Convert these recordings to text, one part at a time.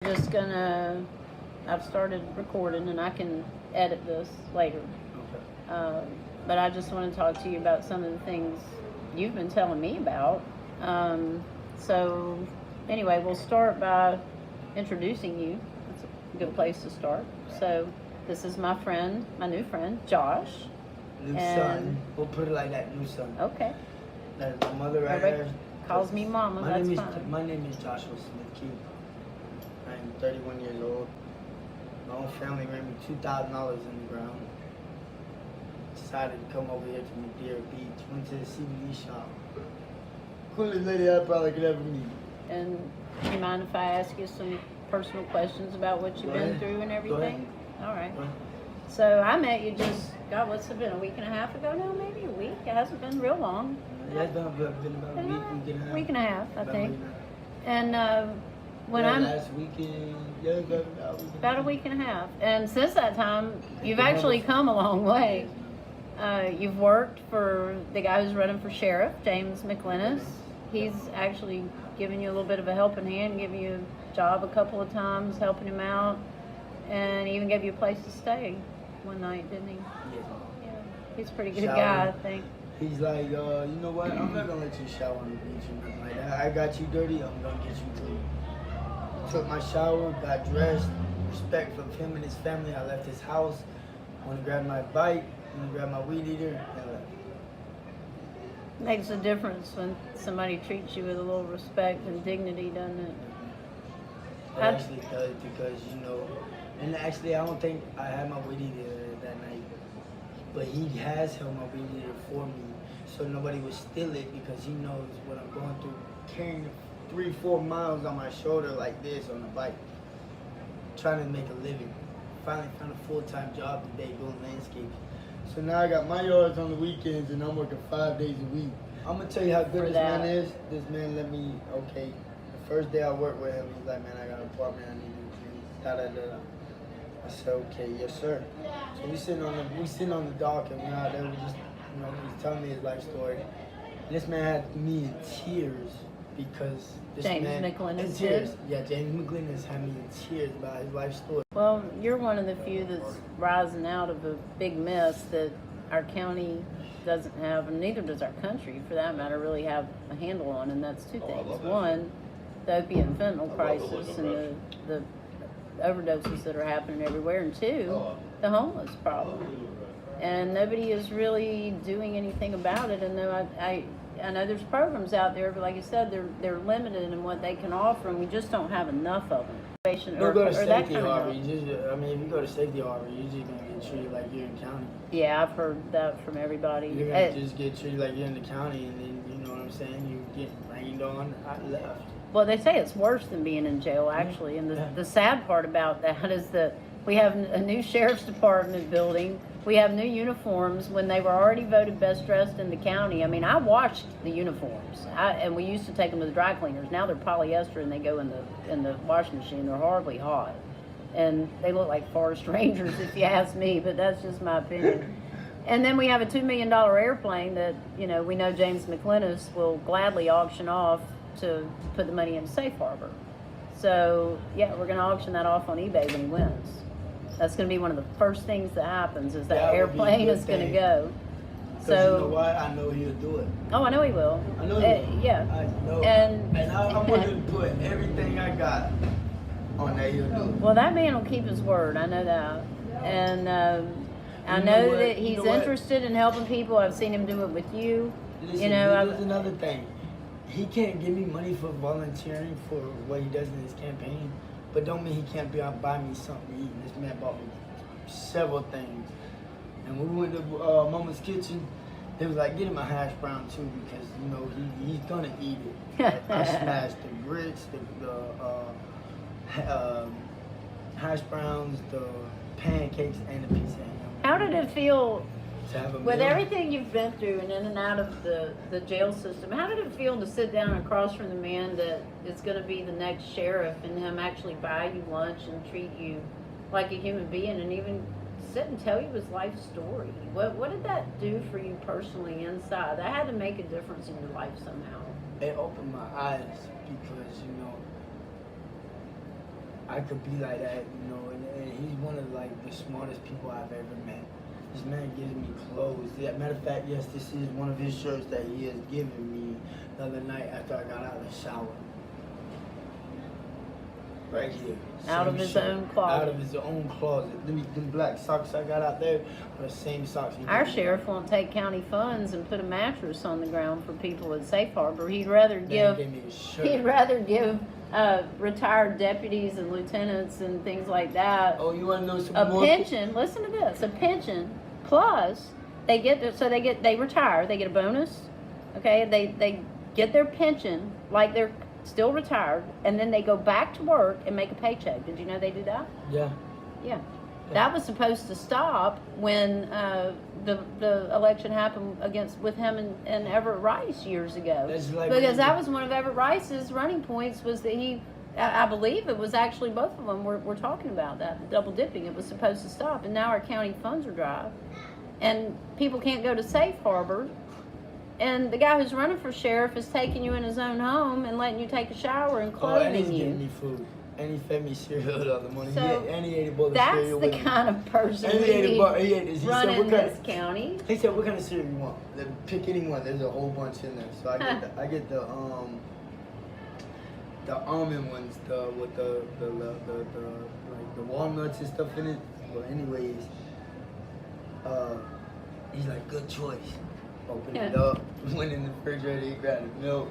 Just gonna, I've started recording and I can edit this later. Okay. But I just want to talk to you about some of the things you've been telling me about. So anyway, we'll start by introducing you. It's a good place to start. So this is my friend, my new friend, Josh. New son. We'll put it like that, new son. Okay. That's my mother right Everybody there. calls me Mama, My that's name fine. My name is Joshua Smith King. I'm 31 years old. My own family ran me $2,000 in the ground. Decided to come over here to Madeira Beach. Went to the CBD shop. Coolest lady I probably could ever meet. And do you mind if I ask you some personal questions about what you've been through and everything? All right. So I met you just, God, what's it been, a week and a half ago now, maybe? A week? It hasn't been real long. Yeah, it's been about a week, week and a half, I think. And when last weekend, about a week and a half. And since that time, you've actually come a long way. You've worked for the guy who's running for sheriff, James McLynas. He's actually given you a little bit of a helping hand, giving you a job a couple of times, helping him out, and even gave you a place to stay one night, didn't he? Yeah. He's a pretty good guy, I think. He's like, you know what? I'm not gonna let you shower on the beach or nothing like that. I got you dirty. I'm gonna get you clean. Took my shower, got dressed. Respect for him and his family. I left his house. Went to grab my bike. Went to grab my weed eater. And left. Makes a difference when somebody treats you with a little respect and dignity, doesn't it? It actually does because, you know, and actually I don't think I had my weed eater that night. But he has held my weed eater for me, so nobody would steal it because he knows what I'm going through. Carrying 3-4 miles on my shoulder like this on the bike, trying to make a living. Finally found a full-time job today doing landscaping. So now I got my yards on the weekends and I'm working 5 days a week. I'm gonna tell you how good this man is. This man let me, okay, the first day I worked with him, he's like, man, I got an apartment, I need to clean, da-da-da-da. I said, okay, yes, sir. So we sitting on the dock and we're out there. We just, you know, he's telling me his life story. And this man had me in tears because this James man McLynas in tears. Yeah, James McLynas had me in tears about his life story. Well, you're one of the few that's rising out of a big mess that our county doesn't have, and neither does our country, for that matter, really have a handle on. And that's two things: one, the opiate and fentanyl crisis and the overdoses that are happening everywhere, and two, the homeless problem. And nobody is really doing anything about it. And though I know there's programs out there, but like you said, they're limited in what they can offer, and we just don't have enough of them. Don't go to safety harbor. If you go to safety harbor, you're just gonna get treated like you're in county. Yeah, I've heard that from everybody. You're gonna just get treated like you're in the county, and then you know what I'm saying. You get rained on. I left. Well, they say it's worse than being in jail, actually. And the sad part about that is that we have a new sheriff's department building. We have new uniforms when they were already voted best dressed in the county. I mean, I watched the uniforms, and we used to take them to the dry cleaners. Now they're polyester and they go in the washing machine. They're horribly hot, and they look like forest rangers, if you ask me. But that's just my opinion. And then we have a $2 million airplane that we know James McLynas will gladly auction off to put the money in safe harbor. So yeah, we're going to auction that off on eBay when he wins. That's going to be one of the first things that happens is that airplane is going to go. So you know what? I know he'll do it. Oh, I know he will. I know he will. Yeah. I know. And I'm willing to put everything I got on that he'll do it. Well, that man will keep his word. I know that. And I know that he's interested in helping people. I've seen him do it with you. Listen, there's another thing. He can't give me money for volunteering for what he does in his campaign, but don't mean he can't buy me something to eat. This man bought me several things. And when we went to Mama's Kitchen, they was like, get him a hash brown too, because he's gonna eat it. I smashed the grits, the hash browns, the pancakes, and the piece of ham. How did it feel? With meal. everything you've been through and in and out of the jail system, how did it feel to sit down across from the man that is going to be the next sheriff and him actually buy you lunch and treat you like a human being and even sit and tell you his life story? What did that do for you personally inside? That had to make a difference in your life somehow. It opened my eyes because, I could be like that, you know. And he's one of like the smartest people I've ever met. This man gives me clothes. Yeah, matter of fact, yes, this is one of his shirts that he has given me the other night after I got out of the shower. Right here. Out of his own closet. Out of his own closet. Them black socks I got out there are the same socks. Our sheriff won't take county funds and put a mattress on the ground for people at Safe Harbor. He'd rather give retired deputies and lieutenants and things like that Oh, you want to know some a more? pension. Listen to this: a pension plus they retire. They get a bonus. Okay, they get their pension like they're still retired, and then they go back to work and make a paycheck. Did you know they do that? Yeah. Yeah. That was supposed to stop when the election happened with him and Everett Rice years ago. Like because that was one of Everett Rice's running points was that I believe it was actually both of them were talking about that, the double dipping. It was supposed to stop, and now our county funds are dry. And people can't go to Safe Harbor. And the guy who's running for sheriff is taking you in his own home and letting you take a shower and clothing and he's you. giving me food. And he fed me cereal the other morning. So and he ate a bowl of that's cereal the with kind of person and we he ate need he running said, this county. He said, "What kind of cereal you want? Pick any one. There's a whole bunch in there." So I get the almond ones, with the like the walnuts and stuff in it. But anyways, he's like, "Good choice." Opened it up, went in the refrigerator, he grabbed the milk,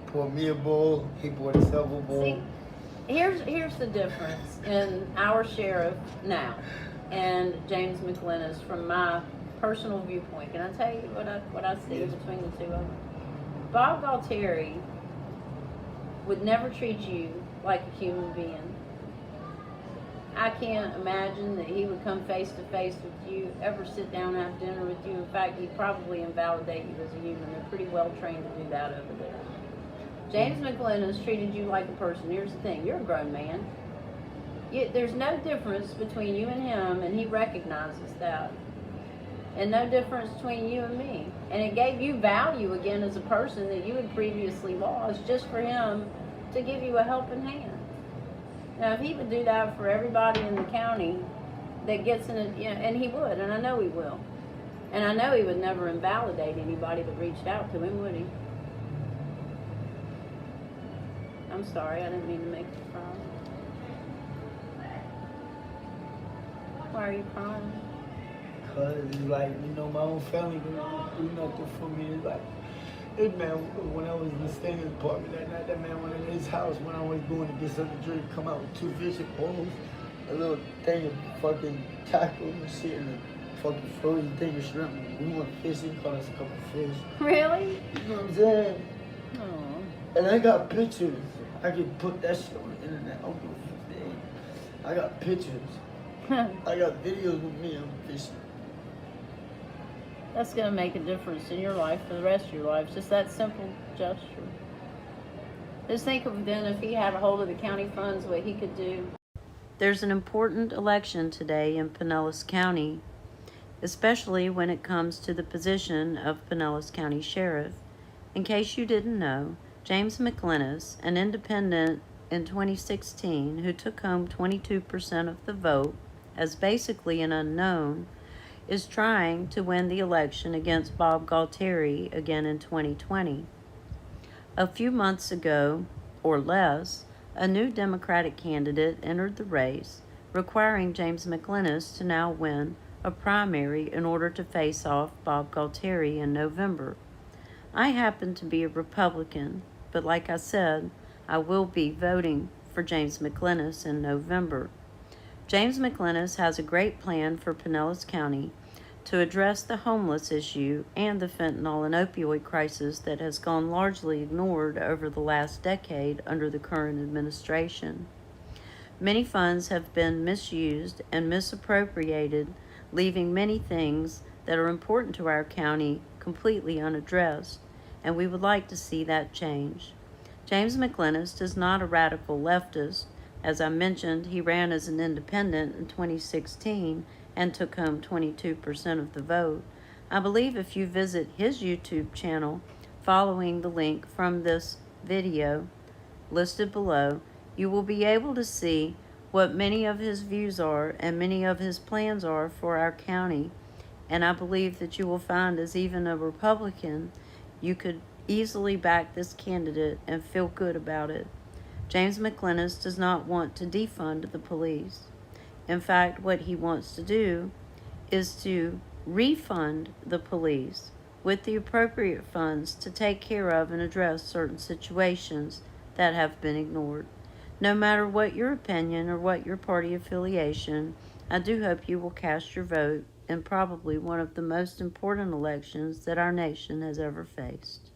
poured me a bowl, he poured himself a bowl. See, here's the difference in our sheriff now and James McLynas from my personal viewpoint. Can I tell you what I see between the two of them? Bob Galtieri would never treat you like a human being. I can't imagine that he would come face to face with you, ever sit down and have dinner with you. In fact, he'd probably invalidate you as a human. They're pretty well trained to do that over there. James McLynas treated you like a person. Here's the thing, you're a grown man. There's no difference between you and him, and he recognizes that. And no difference between you and me. And it gave you value again as a person that you had previously lost, just for him to give you a helping hand. Now, if he would do that for everybody in the county that gets in it, and he would, and I know he will. And I know he would never invalidate anybody that reached out to him, would he? I'm sorry, I didn't mean to make you cry. Why are you crying? Cause it's like, my own family do nothing for me. It's like, this man, when I was staying in the apartment that night, that man went in his house when I was going to get something to drink, come out with 2 fishing poles, a little thing of fucking tackle and shit, and a fucking frozen thing of shrimp. We went fishing, caught us a couple of fish. Really? You know what I'm saying? Oh. And I got pictures. I could put that shit on the internet. I don't give a thing. I got pictures. I got videos with me on fishing. That's going to make a difference in your life for the rest of your life. Just that simple gesture. Just think of then if he had a hold of the county funds, what he could do. There's an important election today in Pinellas County, especially when it comes to the position of Pinellas County Sheriff. In case you didn't know, James McLynas, an independent in 2016 who took home 22% of the vote as basically an unknown, is trying to win the election against Bob Galtieri again in 2020. A few months ago, or less, a new Democratic candidate entered the race, requiring James McLynas to now win a primary in order to face off Bob Galtieri in November. I happen to be a Republican, but like I said, I will be voting for James McLynas in November. James McLynas has a great plan for Pinellas County to address the homeless issue and the fentanyl and opioid crisis that has gone largely ignored over the last decade under the current administration. Many funds have been misused and misappropriated, leaving many things that are important to our county completely unaddressed, and we would like to see that change. James McLynas is not a radical leftist. As I mentioned, he ran as an independent in 2016 and took home 22% of the vote. I believe if you visit his YouTube channel following the link from this video listed below, you will be able to see what many of his views are and many of his plans are for our county, and I believe that you will find, as even a Republican, you could easily back this candidate and feel good about it. James McLynas does not want to defund the police. In fact, what he wants to do is to refund the police with the appropriate funds to take care of and address certain situations that have been ignored. No matter what your opinion or what your party affiliation, I do hope you will cast your vote in probably one of the most important elections that our nation has ever faced.